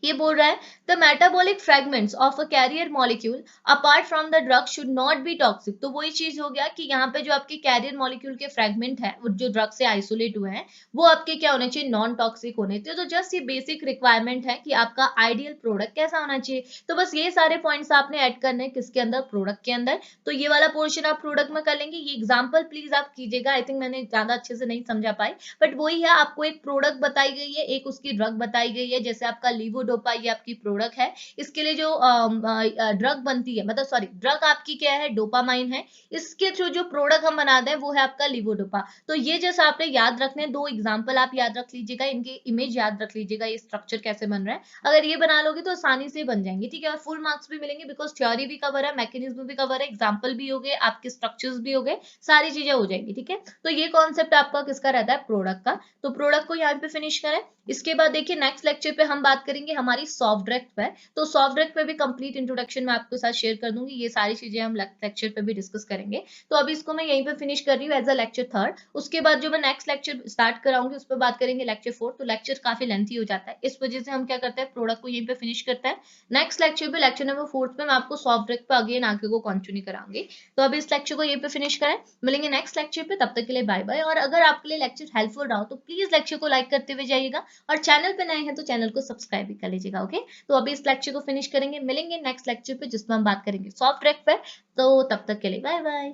A: ये बोल रहा है the metabolic fragments of a carrier molecule apart from the drug should not be toxic. तो वही चीज हो गया कि यहाँ पे जो आपके कैरियर मॉलिक्यूल के फ्रेगमेंट है, वो जो ड्रग से आइसोलेट हुए हैं, वो आपके क्या होने चाहिए, नॉन टॉक्सिक होने चाहिए। तो जस्ट ये बेसिक रिक्वायरमेंट है कि आपका आइडियल प्रोडक्ट कैसा होना चाहिए। तो बस ये सारे पॉइंट्स आपने ऐड करने हैं किसके अंदर, प्रोडक्ट के अंदर। तो ये वाला पोर्शन आप प्रोडक्ट में कर लेंगे। ये एग्जाम्पल प्लीज आप कीजिएगा, आई थिंक मैंने ज्यादा अच्छे से नहीं समझा पाई, बट वही है, आपको एक प्रोडक्ट बताई गई है, एक उसकी ड्रग बताई गई है। जैसे आपका लीवोडोपा, ये आपकी प्रोडक्ट है। इसके लिए जो ड्रग बनती है, मतलब सॉरी, ड्रग आपकी क्या है, डोपामाइन है। इसके थ्रू जो प्रोडक्ट हम बनाते हैं वो है आपका लीवोडोपा। तो ये जैसा आपने याद रखने, दो एग्जाम्पल आप याद रख लीजिएगा, इनके इमेज याद रख लीजिएगा, ये स्ट्रक्चर कैसे बन रहा है। अगर ये बना लोगे तो आसानी से बन जाएंगे, ठीक है। और फुल मार्क्स भी मिलेंगे, बिकॉज थ्योरी भी कवर है, मैकेनिज्म भी कवर है, एग्जाम्पल भी हो गए, आपके स्ट्रक्चर्स भी हो गए, सारी चीजें हो जाएंगी, ठीक है। तो ये कॉन्सेप्ट आपका किसका रहता है, प्रोडक्ट का। तो प्रोडक्ट को यहाँ पे फिनिश करें। इसके बाद देखिए नेक्स्ट लेक्चर पे हम बात करेंगे हमारी सॉफ्ट ड्रग पे। तो सॉफ्ट ड्रग पे भी कंप्लीट इंट्रोडक्शन मैं आपके साथ शेयर कर दूंगी, ये सारी चीजें हम लेक्चर पे भी डिस्कस करेंगे। तो अभी इसको मैं यहीं पे फिनिश कर रही हूँ एज अ लेक्चर थर्ड। उसके बाद जो मैं नेक्स्ट लेक्चर स्टार्ट कराऊंगी उस पर बात करेंगे लेक्चर फोर्थ। तो लेक्चर काफी लेंथी हो जाता है, इस वजह से हम क्या करते हैं, प्रोडक्ट को यहीं पे फिनिश करते हैं। नेक्स्ट लेक्चर पे, लेक्चर नंबर फोर्थ पे, मैं आपको सॉफ्ट ड्रग पे अगेन आगे को कंटिन्यू कराऊंगी। तो अभी इस लेक्चर को यहीं पे फिनिश करें, मिलेंगे नेक्स्ट लेक्चर पे, तब तक के लिए बाय बाय। और अगर आपके लिए लेक्चर हेल्पफुल रहा हो तो प्लीज लेक्चर को लाइक करते हुए जाइएगा, और चैनल पे नए हैं तो चैनल को सब्सक्राइब भी कर लीजिएगा। ओके, तो अभी इस लेक्चर को फिनिश करेंगे, मिलेंगे नेक्स्ट लेक्चर पे जिसमें हम बात करेंगे सॉफ्ट ड्रग पे। तो तब तक के लिए बाय बाय।